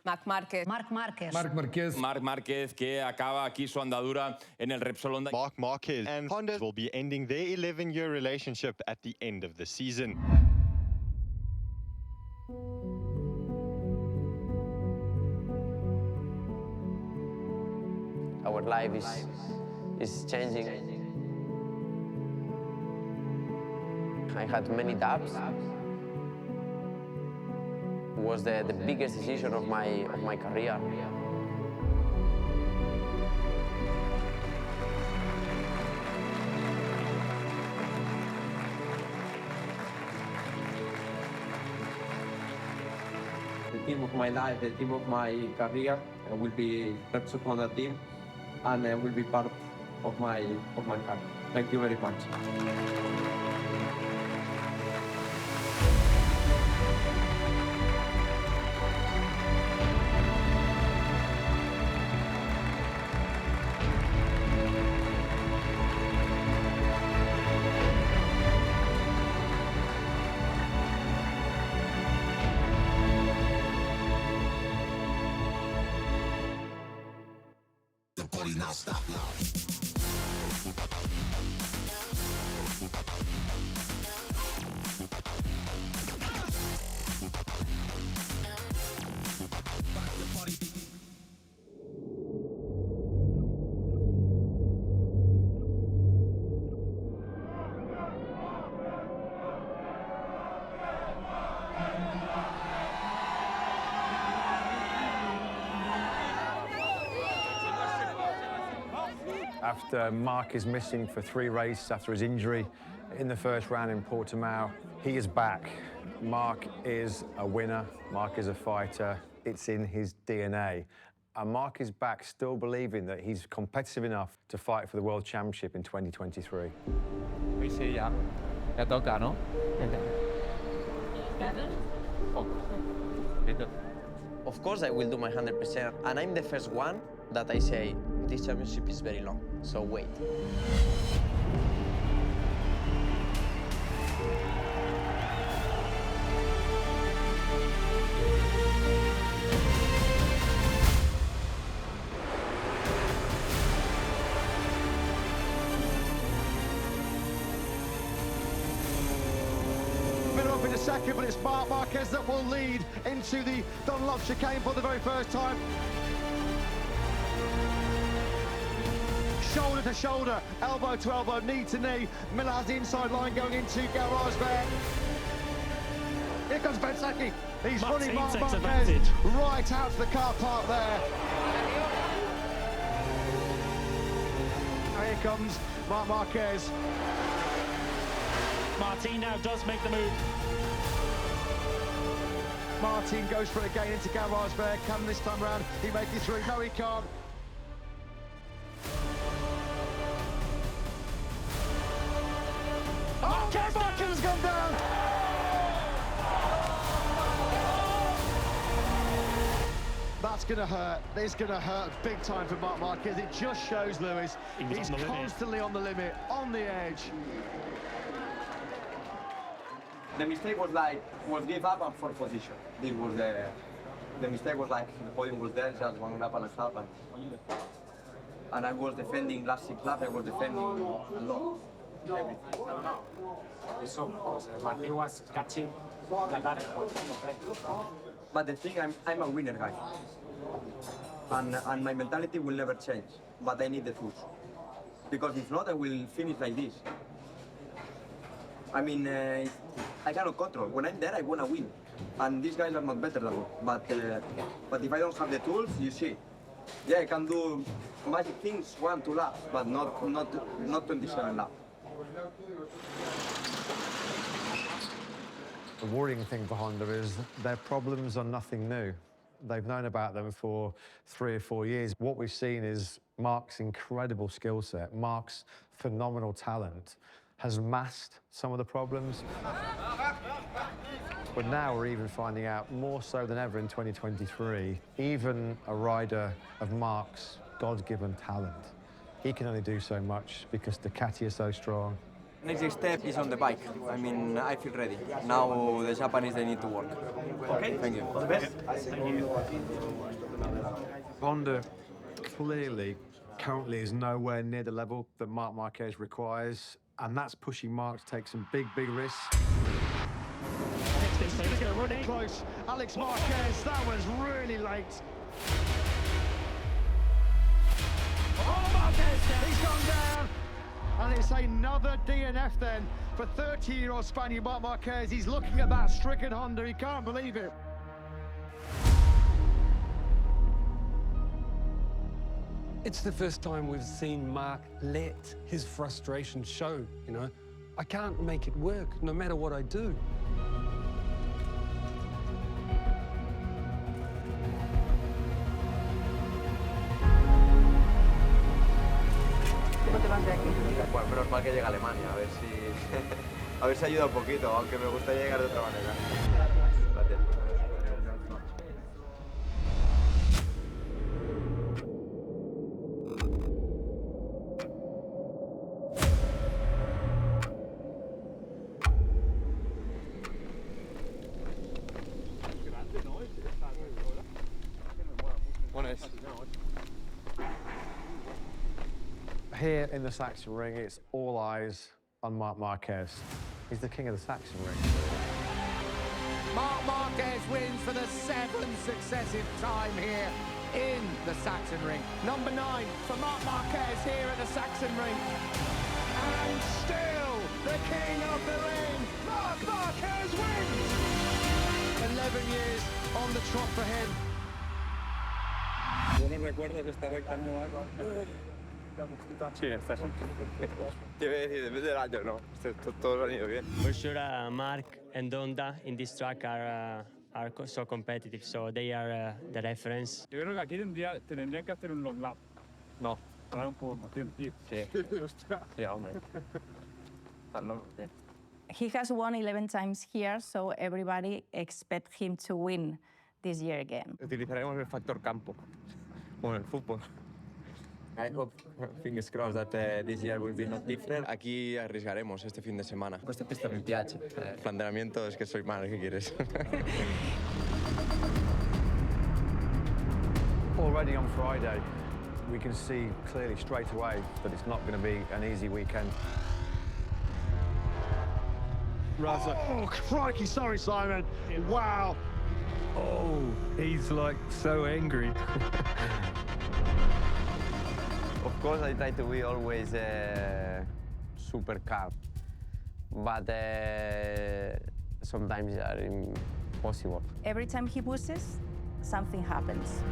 Marc Marquez. Marc Marquez, que acaba aquí su andadura en el Repsol Honda. Marc Marquez and Honda will be ending their 11-year relationship at the end of the season. Our life is changing. I had many doubts. It was the biggest decision of my career. The team of my life, the team of my career will be Repsol Honda team, and will be part of my career. Thank you very much. After Marc is missing for 3 races after his injury in the first round in Portimao, he is back. Marc is a winner, Marc is a fighter, it's in his DNA. And Marc is back still believing that he's competitive enough to fight for the World Championship in 2023. Hoy sí, ya toca, ¿no? Of course I will do my 100%, and I'm the first one that I say, this championship is very long, so wait. Up in a second, but it's Marc Marquez that will lead into the Dunlop chicane for the very first time. Shoulder to shoulder, elbow to elbow, knee to knee. Miller has the inside line going into garage there. Here comes Bensaki. He's running Marc Marquez right out to the car park there. Now here comes Marc Marquez. Martin now does make the move. Martin goes for it again into garage there. Can this time round he make it through? No, he can't. Marquez has gone down. That's going to hurt. It's going to hurt big time for Marc Marquez. It just shows, Lewis, he's constantly on the limit, on the edge. The mistake was give up on 4th position. This was the mistake was like the podium was there, just 1 lap and a half, and I was defending last 6 laps. I was defending a lot. Everything. So, because Martin was catching the car. But the thing, I'm a winner guy, and my mentality will never change. But I need the tools, because if not, I will finish like this. I mean, I cannot control. When I'm there, I want to win. And these guys are not better than me. But if I don't have the tools, you see. Yeah, I can do magic things 1, 2 laps, but not 27 laps. The worrying thing for Honda is their problems are nothing new. They've known about them for 3 or 4 years. What we've seen is Marc's incredible skill set, Marc's phenomenal talent has masked some of the problems. But now we're even finding out, more so than ever in 2023, even a rider of Marc's God-given talent, he can only do so much because Ducati is so strong, Next step is on the bike. I mean, I feel ready. Now the Japanese, they need to work. Okay, thank you. All the best. Honda clearly currently is nowhere near the level that Marc Marquez requires, and that's pushing Marc to take some big risks. Running close, Alex Marquez, that was really late. Oh, Marquez, he's gone down. And it's another DNF then for 30-year-old Spaniard Marc Marquez. He's looking at that stricken Honda, he can't believe it. It's the first time we've seen Marc let his frustration show, you know. I can't make it work, no matter what I do. Bueno, menos mal que llega a Alemania, a ver si ayuda un poquito, aunque me gustaría llegar de otra manera. Gracias. Here in the Saxon ring, it's all eyes on Marc Marquez. He's the king of the Saxon ring. Marc Marquez wins for the 7th successive time here in the Saxon ring. Number 9 for Marc Marquez here at the Saxon ring. And still the king of the ring, Marc Marquez wins! 11 years on the trot for him. Yo no recuerdo que esta recta no haga. Sí, está. Te iba a decir, depende del año, no. Todos han ido bien. For sure, Marc and Honda in this track are so competitive, so they are the reference. Yo creo que aquí tendría que hacer un long lap. No. Para un poco más tiempo. Sí. Sí, hombre. He has won 11 times here, so everybody expects him to win this year again. Utilizaremos el factor campo, como en el fútbol. I hope, fingers crossed, that this year will be not different. Aquí arriesgaremos este fin de semana. Questa pista mi piace. Planteamiento es que soy mal, ¿qué quieres? Already on Friday, we can see clearly straight away that it's not going to be an easy weekend. Oh, crikey, sorry, Simon. Wow. Oh, he's like so angry. Of course, I try to be always super calm, but sometimes it's impossible. Every time he pushes, something happens.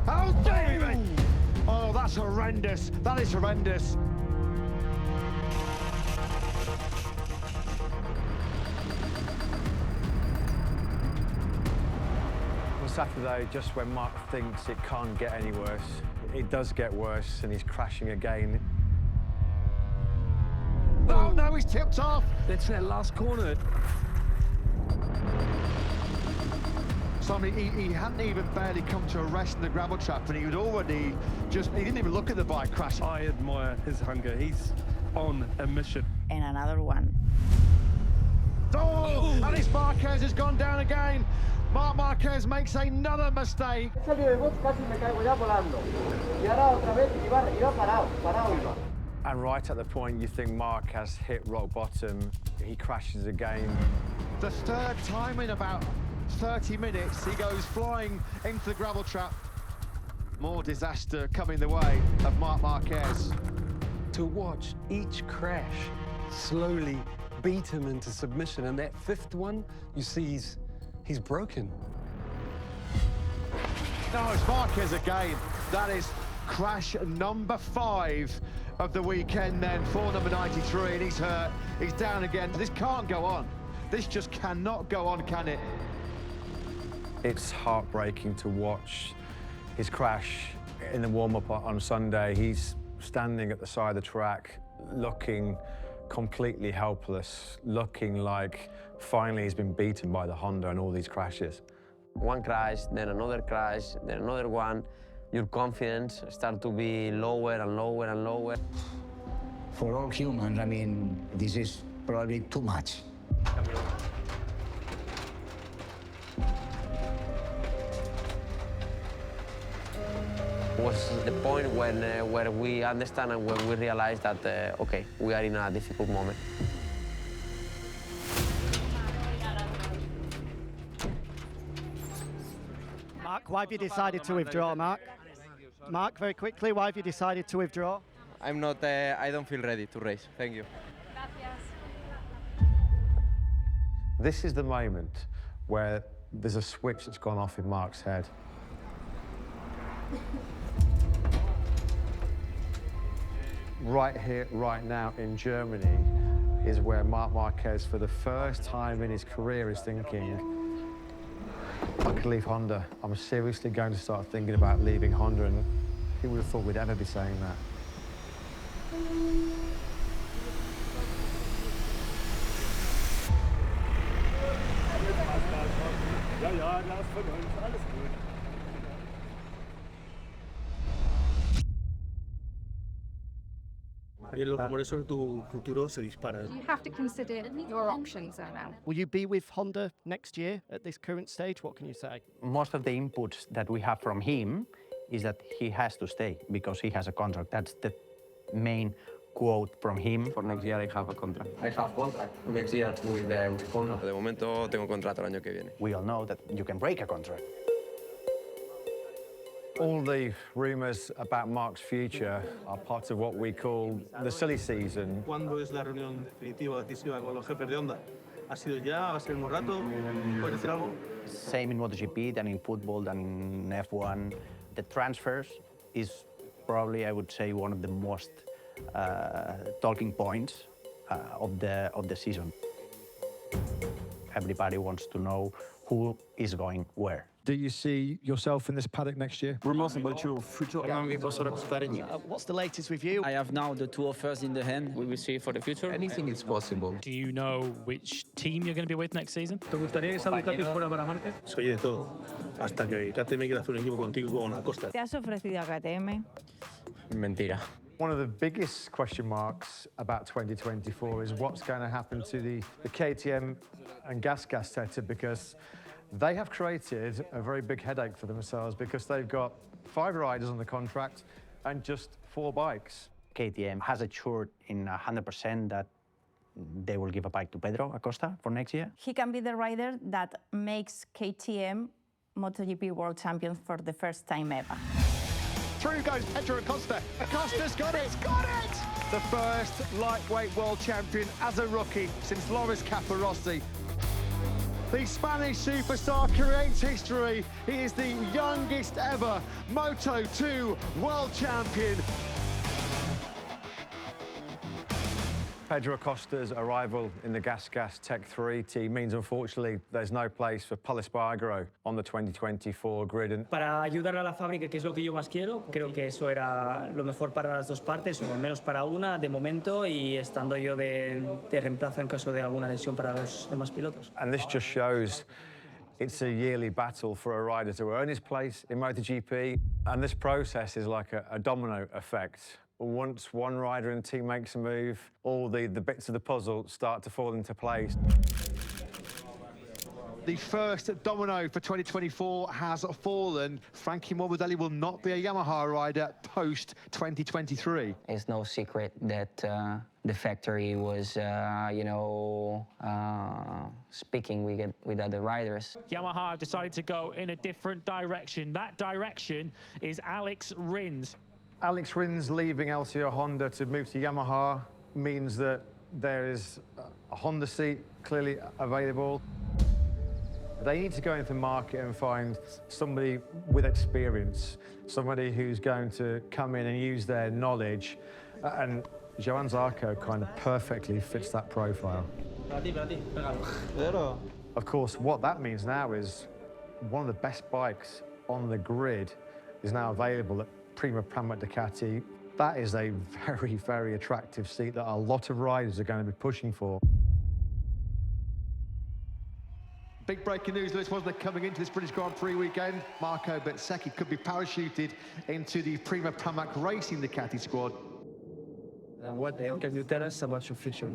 Oh, David! Oh, that's horrendous. That is horrendous. On Saturday, just when Marc thinks it can't get any worse, it does get worse, and he's crashing again. Oh, no, he's tipped off. That's that last corner. So, I mean, he hadn't even barely come to a rest in the gravel trap, and he would already he didn't even look at the bike crash. I admire his hunger. He's on a mission. And another one. Oh, Alex Marquez has gone down again. Marc Marquez makes another mistake. And right at the point you think Marc has hit rock bottom, he crashes again. The third time in about 30 minutes, he goes flying into the gravel trap. More disaster coming the way of Marc Marquez. To watch each crash slowly beat him into submission, and that 5th one, you see he's broken. No, it's Marquez again. That is crash number 5 of the weekend then for number 93, and he's hurt. He's down again. This can't go on. This just cannot go on, can it? It's heartbreaking to watch his crash in the warm-up on Sunday. He's standing at the side of the track, looking completely helpless, looking like finally he's been beaten by the Honda in all these crashes. One crash, then another one, your confidence starts to be lower and lower and lower. For all humans, I mean, this is probably too much. Was the point when where we understand and when we realize that, okay, we are in a difficult moment. Marc, why have you decided to withdraw, Marc? Marc, very quickly, why have you decided to withdraw? I'm not, I don't feel ready to race. Thank you. This is the moment where there's a switch that's gone off in Marc's head. Right here, right now in Germany is where Marc Marquez, for the first time in his career, is thinking, I could leave Honda. I'm seriously going to start thinking about leaving Honda, and who would have thought we'd ever be saying that? Los rumores sobre tu futuro se disparan. You have to consider your options there now. Will you be with Honda next year at this current stage? What can you say? Most of the inputs that we have from him is that he has to stay because he has a contract. That's the main quote from him. For next year, I have a contract. I have contract next year with Honda. De momento tengo contrato el año que viene. We all know that you can break a contract. All the rumours about Marc's future are part of what we call the silly season. ¿Cuándo es la reunión definitiva, decisiva con los jefes de Honda? ¿Ha sido ya? ¿Va a ser en un rato? ¿Puedes decir algo? Same in MotoGP than in football than in F1. The transfers is probably, I would say, one of the most talking points of the season. Everybody wants to know who is going where. Do you see yourself in this paddock next year? What's the latest with you? I have now the two offers in the hand. We will see for the future. Anything is possible. Do you know which team you're going to be with next season? ¿Te gustaría que esa Ducati fuera para Márquez? Soy de todo. Hasta que KTM quiera hacer un equipo contigo con Acosta. ¿Te has ofrecido a KTM? Mentira. One of the biggest question marks about 2024 is what's going to happen to the KTM and gas setup, because they have created a very big headache for themselves because they've got 5 riders on the contract and just 4 bikes. KTM has assured in 100% that they will give a bike to Pedro Acosta for next year. He can be the rider that makes KTM MotoGP World Champions for the first time ever. Through goes Pedro Acosta. Acosta's got it! He's got it! The first lightweight world champion as a rookie since Loris Capirossi. The Spanish superstar creates history. He is the youngest ever Moto2 world champion. Pedro Acosta's arrival in the Gas Tech 3 team means, unfortunately, there's no place for Pol Espargaro on the 2024 grid. Para ayudar a la fábrica, que es lo que yo más quiero, creo que eso era lo mejor para las dos partes, o al menos para una de momento, y estando yo de reemplazo en caso de alguna lesión para los demás pilotos. And this just shows it's a yearly battle for a rider to earn his place in MotoGP, and this process is like a domino effect. Once one rider in the team makes a move, all the bits of the puzzle start to fall into place. The first domino for 2024 has fallen. Frankie Morbidelli will not be a Yamaha rider post-2023. It's no secret that the factory was, speaking with other riders. Yamaha decided to go in a different direction. That direction is Alex Rins. Alex Rins leaving LCO Honda to move to Yamaha means that there is a Honda seat clearly available. They need to go into the market and find somebody with experience, somebody who's going to come in and use their knowledge, and Johann Zarco kind of perfectly fits that profile. Of course, what that means now is one of the best bikes on the grid is now available at Prima Ducati. That is a very, very attractive seat that a lot of riders are going to be pushing for. Big breaking news, Lewis, wasn't it, coming into this British Grand Prix weekend? Marco Bezzecchi could be parachuted into the Prima Pramac Racing Ducati squad. What can you tell us about your future?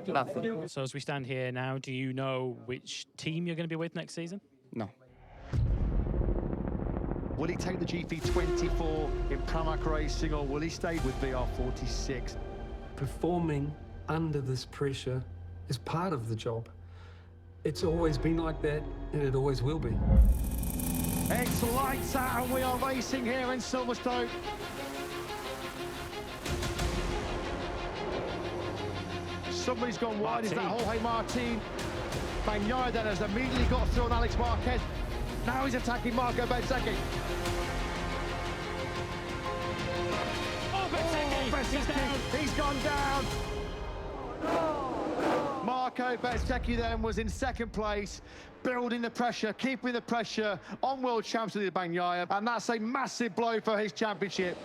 Nothing. So as we stand here now, do you know which team you're going to be with next season? No. Will he take the GP24 in Pramac Racing, or will he stay with VR46? Performing under this pressure is part of the job. It's always been like that, and it always will be. It's lights out, and we are racing here in Silverstone. Somebody's gone wide. Is that Jorge Martin? Bagnaia then has immediately got through on Alex Marquez. Now he's attacking Marco Bezzecchi. Bezzecchi, he's gone down. Marco Bezzecchi then was in second place, building the pressure, keeping the pressure on world champs with Bagnaia, and that's a massive blow for his championship.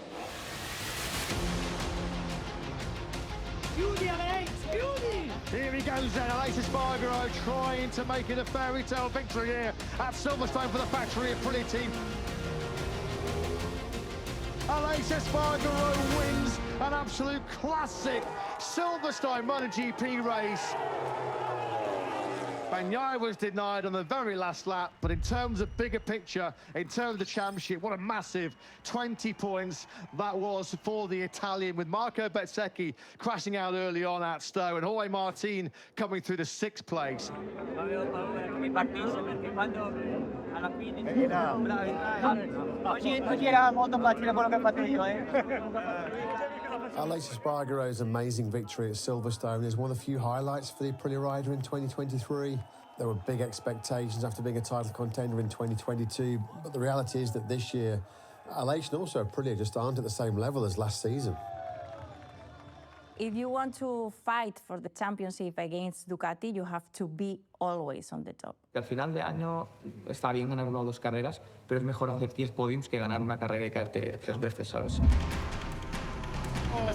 Here he goes then, Aleix Espargaro trying to make it a fairy tale victory here at Silverstone for the factory Aprilia team. Aleix Espargaro wins an absolute classic Silverstone MotoGP race. Bagnaia was denied on the very last lap, but in terms of bigger picture, in terms of the championship, what a massive 20 points that was for the Italian, with Marco Bezzecchi crashing out early on at Stowe and Jorge Martin coming through to sixth place. Aleix Espargaro's amazing victory at Silverstone is one of the few highlights for the Aprilia rider in 2023. There were big expectations after being a title contender in 2022, but the reality is that this year, Aleix and also Aprilia just aren't at the same level as last season. If you want to fight for the championship against Ducati, you have to be always on the top. Al final de año está bien ganar una o dos carreras, pero es mejor hacer 10 podiums que ganar una carrera y caerte 3 veces, ¿sabes?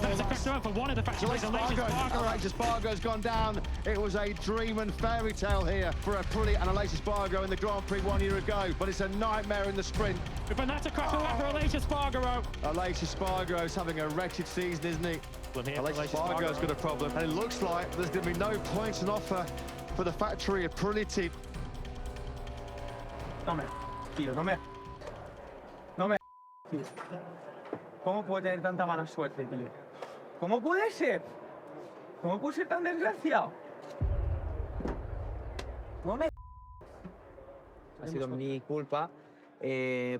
That's a question for one of the factories. Aleix Espargaro's gone down. It was a dream and fairy tale here for Aprilia and Aleix Espargaro in the Grand Prix 1 year ago, but it's a nightmare in the sprint. But that's a cracker for Aleix Espargaro. Aleix Espargaro's having a wretched season, isn't he? Aleix Espargaro's got a problem, and it looks like there's going to be no points on offer for the factory Aprilia team. ¿Cómo puede tener tanta mala suerte, tío? ¿Cómo puede ser? ¿Cómo puede ser tan desgraciado? Ha sido mi culpa,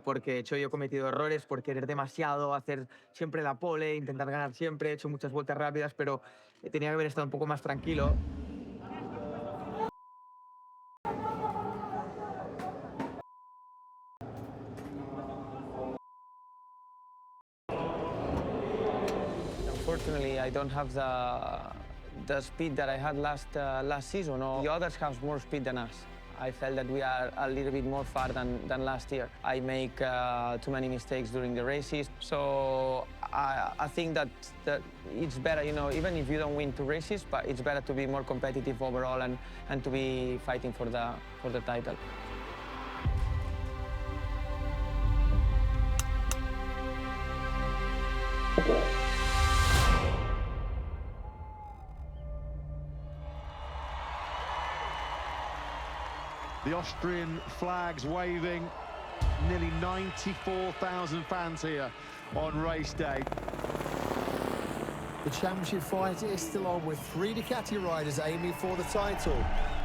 porque de hecho yo he cometido errores por querer demasiado, hacer siempre la pole, intentar ganar siempre, he hecho muchas vueltas rápidas, pero tenía que haber estado un poco más tranquilo. Unfortunately, I don't have the speed that I had last season. The others have more speed than us. I felt that we are a little bit more far than last year. I make too many mistakes during the races, so I think that it's better, you know, even if you don't win 2 races, but it's better to be more competitive overall and to be fighting for the title. The Austrian flags waving, nearly 94,000 fans here on race day. The championship fight is still on, with 3 Ducati riders aiming for the title.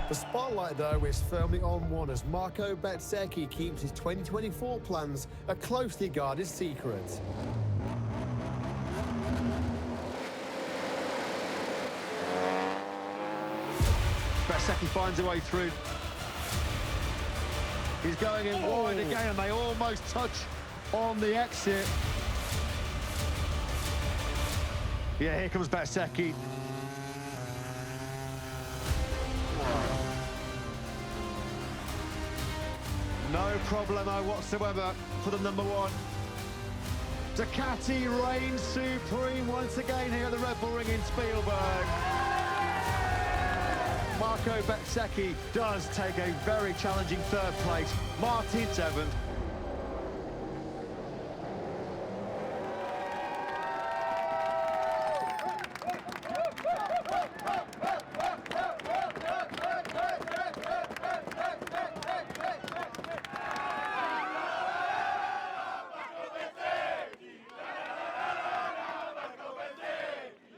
The spotlight, though, is firmly on one as Marco Bezzecchi keeps his 2024 plans a closely guarded secret. Bezzecchi finds a way through. He's going in wide again, and they almost touch on the exit. Yeah, here comes Bezzecchi. No problemo whatsoever for the number 1. Ducati reigns supreme once again here at the Red Bull Ring in Spielberg. Marco Bezzecchi does take a very challenging third place. Martin 7th.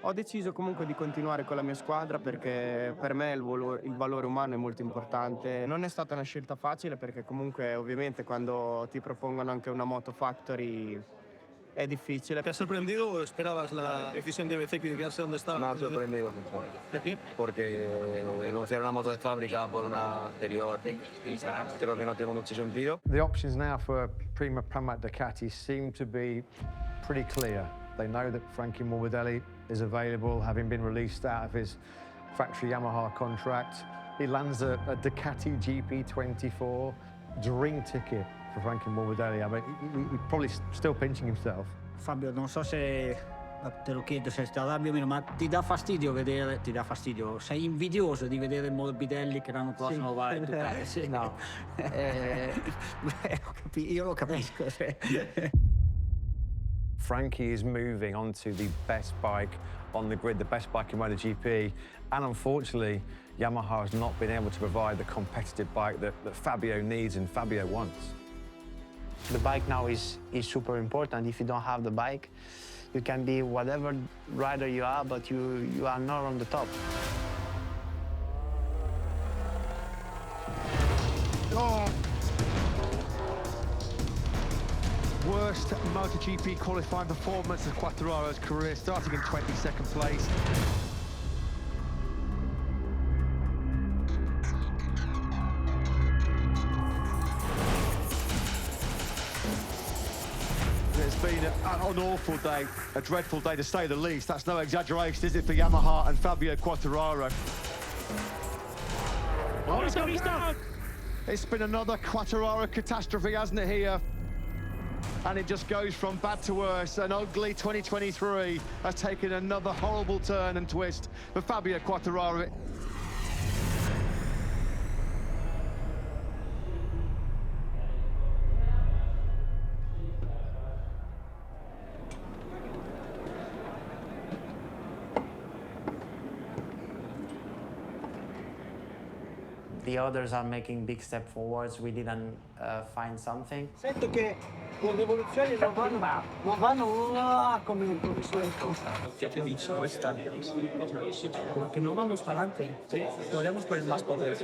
Ho deciso comunque di continuare con la mia squadra perché per me il valore umano è molto importante. Non è stata una scelta facile perché comunque ovviamente quando ti propongono anche una Moto Factory è difficile. ¿Te ha sorprendido o esperabas la decisión de Bezzecchi de quedarse donde estaba? Me ha sorprendido mucho. Porque negociar una moto de fábrica por una anterior creo que no tiene mucho sentido. The options now for Prima Pramac Ducati seem to be pretty clear. They know that Frankie Morbidelli is available, having been released out of his factory Yamaha contract. He lands a Ducati GP24 dream ticket for Frankie Morbidelli. I mean, he's probably still pinching himself. Fabio, non so se te lo chiedo se ti arrabbi o meno, ma ti dà fastidio vedere, sei invidioso di vedere Morbidelli che l'anno prossimo va in Ducati? Sì. No, io lo capisco. Frankie is moving onto the best bike on the grid, the best bike in MotoGP, and unfortunately, Yamaha has not been able to provide the competitive bike that Fabio needs and Fabio wants. The bike now is super important. If you don't have the bike, you can be whatever rider you are, but you are not on the top. Oh. Worst MotoGP qualifying performance of Quartararo's career, starting in 22nd place. It's been an awful day, a dreadful day to say the least. That's no exaggeration, is it, for Yamaha and Fabio Quartararo? Oh, he's down! It's been another Quartararo catastrophe, hasn't it, here? And it just goes from bad to worse. An ugly 2023 has taken another horrible turn and twist for Fabio Quartararo. The others are making big steps forwards. We didn't find something. Sento che le rivoluzioni non vanno come il consueto. Te he dicho quest'anno que no vamos para adelante, podemos por el más poder,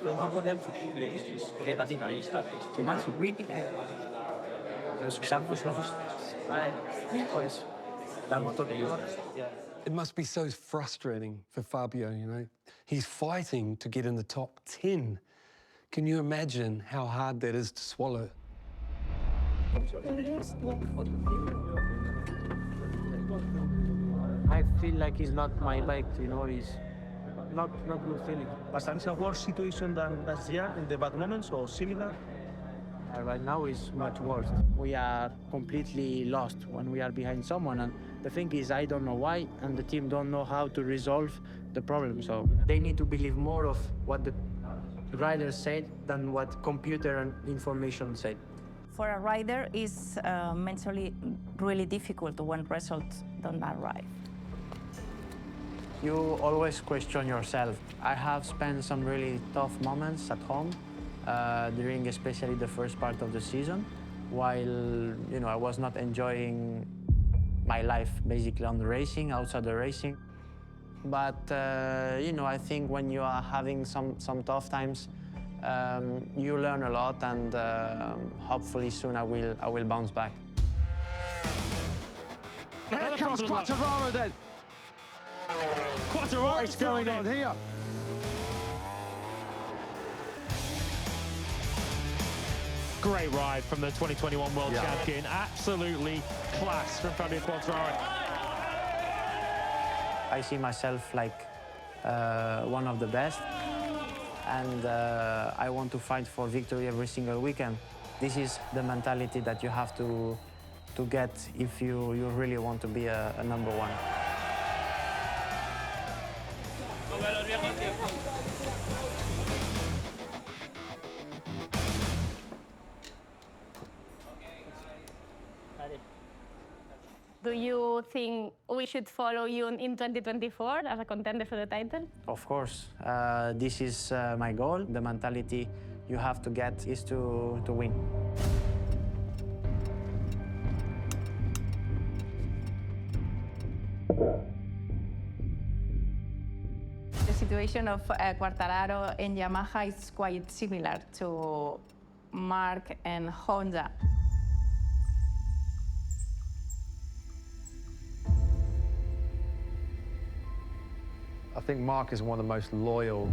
pero no podemos que la finalista, que más los campos pues la moto de It must be so frustrating for Fabio, you know. He's fighting to get in the top 10. Can you imagine how hard that is to swallow? I feel like it's not my bike, you know, it's not good feeling. Was that a worse situation than last year in the bad moments or similar? Right now it's much worse. We are completely lost when we are behind someone, and the thing is I don't know why, and the team don't know how to resolve the problem. So they need to believe more of what the riders said than what computer and information said. For a rider, it's mentally really difficult when results don't arrive. You always question yourself. I have spent some really tough moments at home during especially the first part of the season, while I was not enjoying my life basically on the racing, outside the racing. But I think when you are having some tough times, you learn a lot, and hopefully soon I will bounce back. Here comes Quartararo then. What is going on here? Great ride from the 2021 World Champion. Absolutely class from Fabio Quartararo. I see myself like one of the best, and I want to fight for victory every single weekend. This is the mentality that you have to get if you really want to be a number one. Do you think we should follow you in 2024 as a contender for the title? Of course, this is my goal. The mentality you have to get is to win. The situation of Quartararo and Yamaha is quite similar to Marc and Honda. I think Marc is one of the most loyal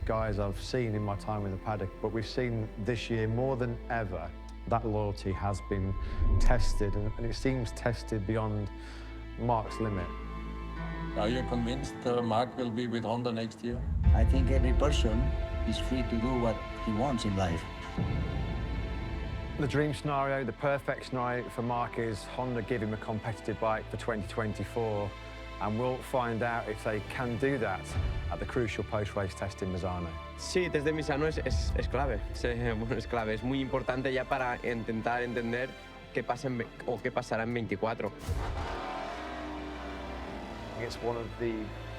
guys I've seen in my time in the paddock, but we've seen this year more than ever that loyalty has been tested, and it seems tested beyond Marc's limit. Are you convinced Marc will be with Honda next year? I think every person is free to do what he wants in life. The dream scenario, the perfect scenario for Marc is Honda give him a competitive bike for 2024, and we'll find out if they can do that at the crucial post-race test in Misano. Sí, test de Misano es clave. Bueno, es clave. Es muy importante ya para intentar entender qué pasa o qué pasará en 24. It's one of the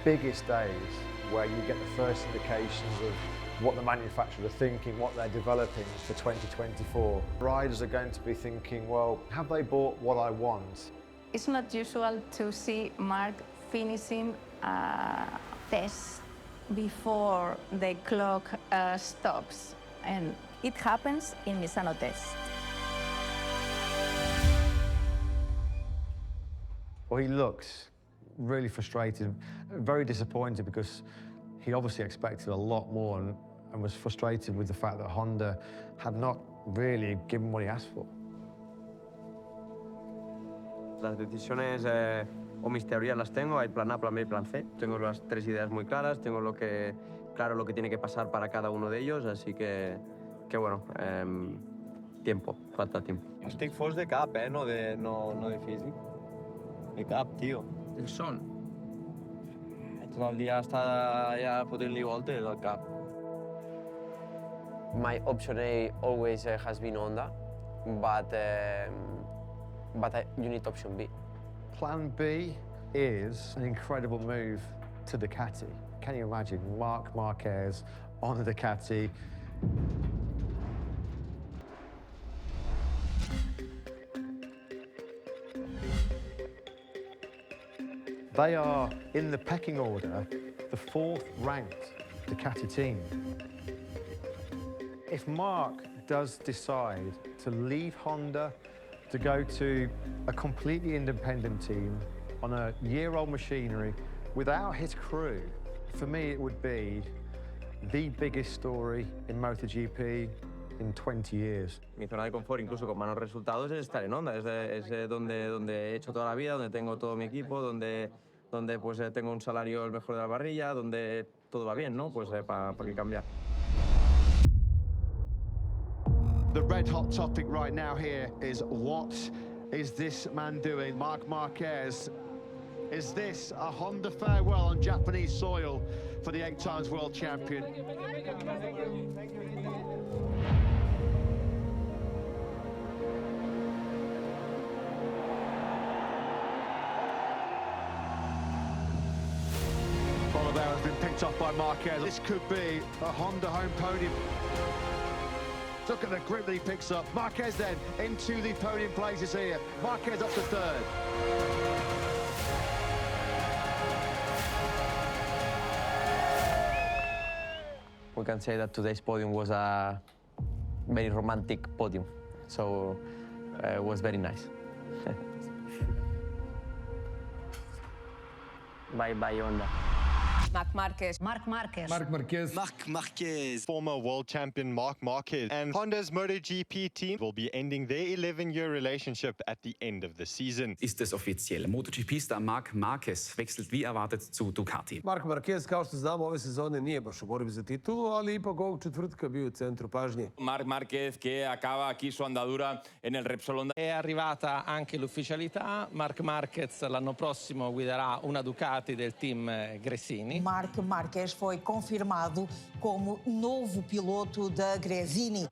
biggest days where you get the first indications of what the manufacturers are thinking, what they're developing for 2024. Riders are going to be thinking, well, have they bought what I want? It's not usual to see Marc finishing a test before the clock stops, and it happens in Misano test. Well, he looks really frustrated, very disappointed, because he obviously expected a lot more and was frustrated with the fact that Honda had not really given what he asked for. Las decisiones o mis teorías las tengo, hay plan A, plan B y plan C. Tengo las tres ideas muy claras, tengo claro lo que tiene que pasar para cada uno de ellos, así que bueno, tiempo, falta tiempo. Estic fos de cap, no de físic. De cap, tio. El son. Tot el dia està ja fotent-li voltes al cap. My option A always has been Honda, but you need option B. Plan B is an incredible move to Ducati. Can you imagine Marc Marquez on a Ducati? They are, in the pecking order, the 4th ranked Ducati team. If Marc does decide to leave Honda to go to a completely independent team on a year-old machinery without his crew, for me it would be the biggest story in MotoGP in 20 years. Mi zona de confort, incluso con malos resultados, es estar en Honda. Es donde he hecho toda la vida, donde tengo todo mi equipo, donde pues tengo un salario el mejor de la parrilla, donde todo va bien, ¿no? Pues ¿para qué cambiar? The red hot topic right now here is, what is this man doing? Marc Marquez, is this a Honda farewell on Japanese soil for the 8 times world champion? Oliveira has been picked off by Marquez. This could be a Honda home podium. Look at the grip that he picks up. Marquez then into the podium places here. Marquez up to 3rd. We can say that today's podium was a very romantic podium, so it was very nice. Bye, Honda. Marc Marquez. Marc Marquez. Marc Marquez. Marc Marquez. Former world champion Marc Marquez and Honda's MotoGP team will be ending their 11-year relationship at the end of the season. Ist es offiziell. MotoGP-star Marc Marquez wechselt wie erwartet zu Ducati. Marc Marquez, kao što znamo, ove sezone nije baš u borbi za titulu, ali ipak ovog četvrtka bio u centru pažnje. Marc Marquez che acaba aquí su andadura en el Repsol Honda. È arrivata anche l'ufficialità. Marc Marquez l'anno prossimo guiderà una Ducati del team Gresini. Marc Marquez foi confirmado como novo piloto da Gresini.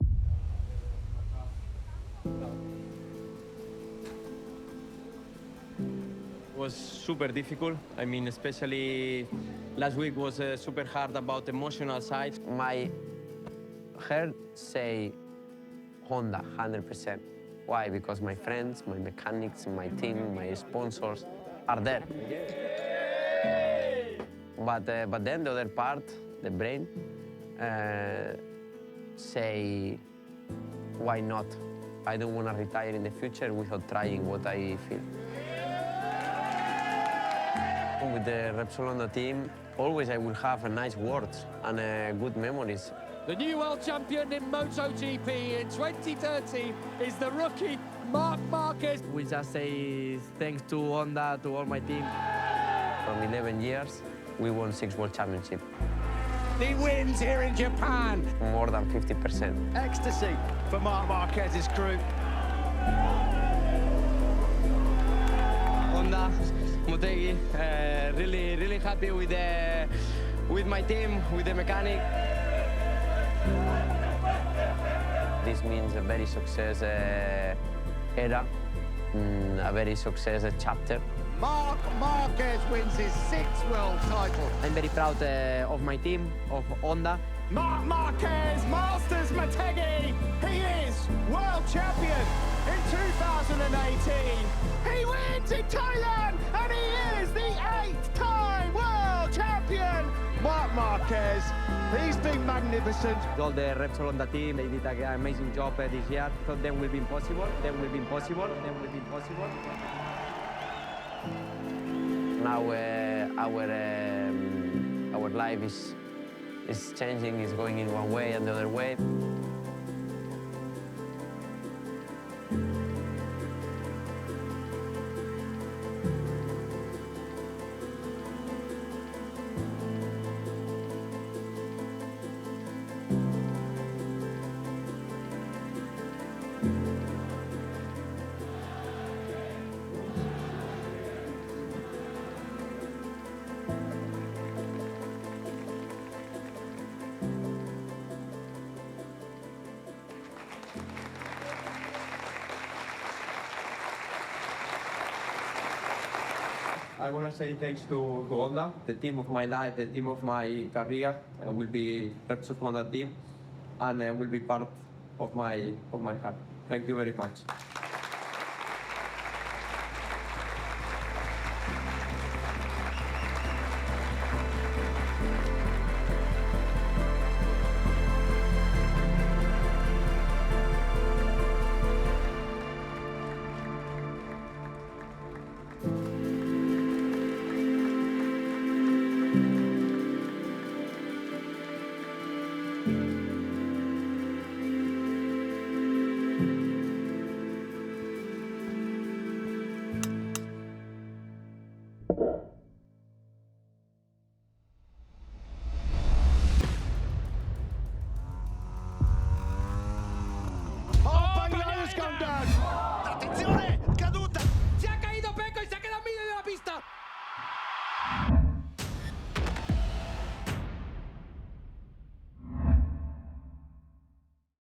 was super difficult. I mean, especially last week was super hard about emotional side. My heart say Honda, 100%. Why? Because my friends, my mechanics, my team, my sponsors are there. But then the other part, the brain, say, why not? I don't want to retire in the future without trying what I feel. With the Repsol Honda team, always I will have nice words and good memories. The new world champion in MotoGP in 2030 is the rookie Marc Marquez. We just say thanks to Honda, to all my team. From 11 years, we won 6 World Championships. He wins here in Japan. More than 50%. Ecstasy for Marc Marquez's crew. Honda, Motegi, really happy with my team, with the mechanic. This means a very success era, a very success chapter. Marc Marquez wins his 6th world title. I'm very proud of my team, of Honda. Marc Marquez masters Motegi. He is world champion in 2018. He wins in Thailand, and he is the 8th-time world champion. Marc Marquez, he's been magnificent. All the Repsol Honda team, they did an amazing job this year. Thought them will be impossible, them will be impossible, them will be impossible. Now our life is changing, is going in one way and the other way. I want to say thanks to Honda, the team of my life, the team of my career. Will be Repsol Honda team, and will be part of my heart. Thank you very much. Bagnaia's gone down. Attenzione!